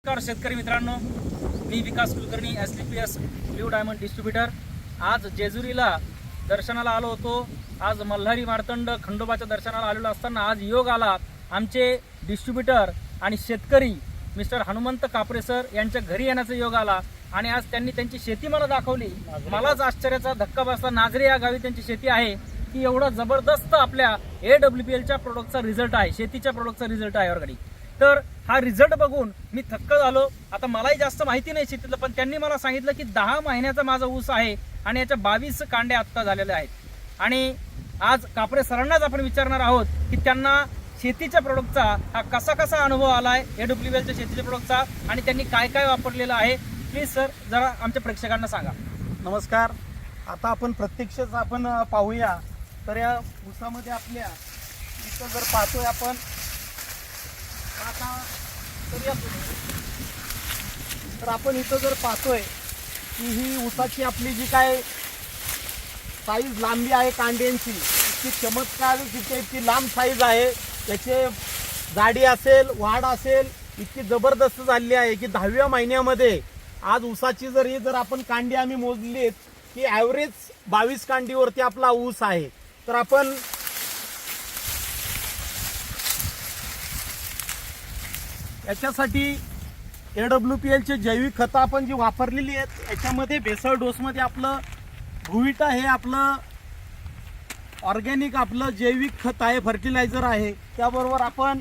नमस्कार शेतकरी मित्रांनो, मी Vikas Kulkarni, STPS blue diamond distributor. आज जेजुरीला दर्शनाला आलो होतो. आज मल्हारी मार्तंड खंडोबाच्या दर्शनाला आलेलो असताना आज योग आला. आमचे डिस्ट्रीब्युटर आणि शेतकरी मिस्टर हनुमंत कापरे सर यांच्या घरी येण्याचा योग आला आणि आज त्यांनी त्यांची शेती मला दाखवली. मलाच आश्चर्याचा धक्का बसला. नाझरे या गावी त्यांची शेती आहे की एवढा जबरदस्त आपल्या AWPLच्या प्रोडक्टचा रिझल्ट आहे, शेतीच्या प्रोडक्टचा रिझल्ट आहे ऑलरेडी. तर हा रिझल्ट बघून मी थक्क झालो. आता मलाही जास्त माहिती नाही शेतीतलं, पण त्यांनी मला सांगितलं की 10 महिन्याचा माझा ऊस आहे आणि याच्या 22 कांड्या आत्ता झालेल्या आहेत. आणि आज कापरे सरांनाच आपण विचारणार आहोत की त्यांना शेतीच्या प्रोडक्टचा हा कसा कसा अनुभव आलाय, AWPLच्या शेतीच्या प्रोडक्टचा, आणि त्यांनी काय काय वापरलेलं आहे. प्लीज सर जरा आमच्या प्रेक्षकांना सांगा. नमस्कार. आता आपण प्रत्यक्षच आपण पाहूया. तर या ऊसामध्ये आपल्या इथं जर पाहतोय आपण आता तर आपण इथं जर पाहतोय की ही ऊसाची आपली जी काय साईज लांबी आहे कांड्यांची, इतकी चमत्कार, इतकी लांब साईज आहे, त्याचे जाडी असेल, वाढ असेल, इतकी जबरदस्त झालेली आहे की 10व्या महिन्यामध्ये आज ऊसाची जर आपण कांडी आम्ही मोजलीत की ॲव्हरेज 22 कांडीवरती आपला ऊस आहे. तर आपण याच्यासाठी AWPLचे जैविक खतं आपण जी वापरलेली आहेत, याच्यामध्ये भेसळ डोसमध्ये आपलं भुविटा हे आपलं ऑर्गॅनिक आपलं जैविक खत आहे, फर्टिलायझर आहे. त्याबरोबर आपण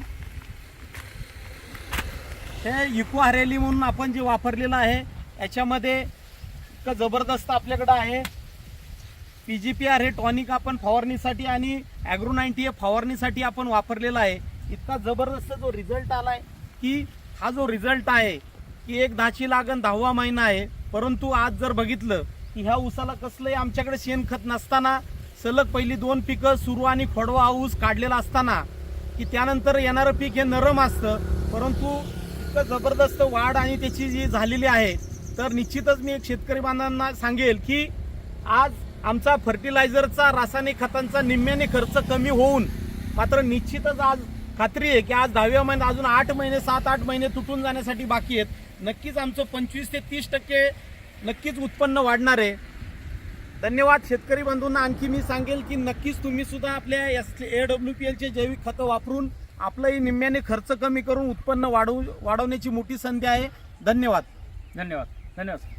हे इको हरेली म्हणून आपण जे वापरलेलं आहे, याच्यामध्ये इतकं जबरदस्त आपल्याकडं आहे. PGPR हे टॉनिक आपण फवारणीसाठी आणि ॲग्रो-90 हे फवारणीसाठी आपण वापरलेला आहे. इतका जबरदस्त जो रिझल्ट आलाय की हा जो रिझल्ट आहे की 1/10ची लागण 10वा महिना आहे. परंतु आज जर बघितलं की ह्या ऊसाला कसलंही आमच्याकडे शेणखत नसताना सलग पहिली 2 पिकं सुरू आणि खोडवा ऊस काढलेला असताना की त्यानंतर येणारं पीक हे नरम असतं, परंतु इतकं जबरदस्त वाढ आणि त्याची जी झालेली आहे. तर निश्चितच मी एक शेतकरी बांधवांना सांगेल की आज आमचा फर्टिलायझरचा, रासायनिक खतांचा निम्म्याने खर्च कमी होऊन मात्र निश्चितच आज खात्री आहे की आज 10व्या महिन्यात अजून 8 महिने 7-8 महिने तुटून जाण्यासाठी बाकी आहेत. नक्कीच आमचं 25 ते 30% नक्कीच उत्पन्न वाढणार आहे. धन्यवाद शेतकरी बंधूंना. आणखी मी सांगेल की नक्कीच तुम्ही सुद्धा आपल्या AWPLचे जैविक खतं वापरून आपलंही निम्म्याने खर्च कमी करून उत्पन्न वाढवण्याची मोठी संधी आहे. धन्यवाद. धन्यवाद. धन्यवाद.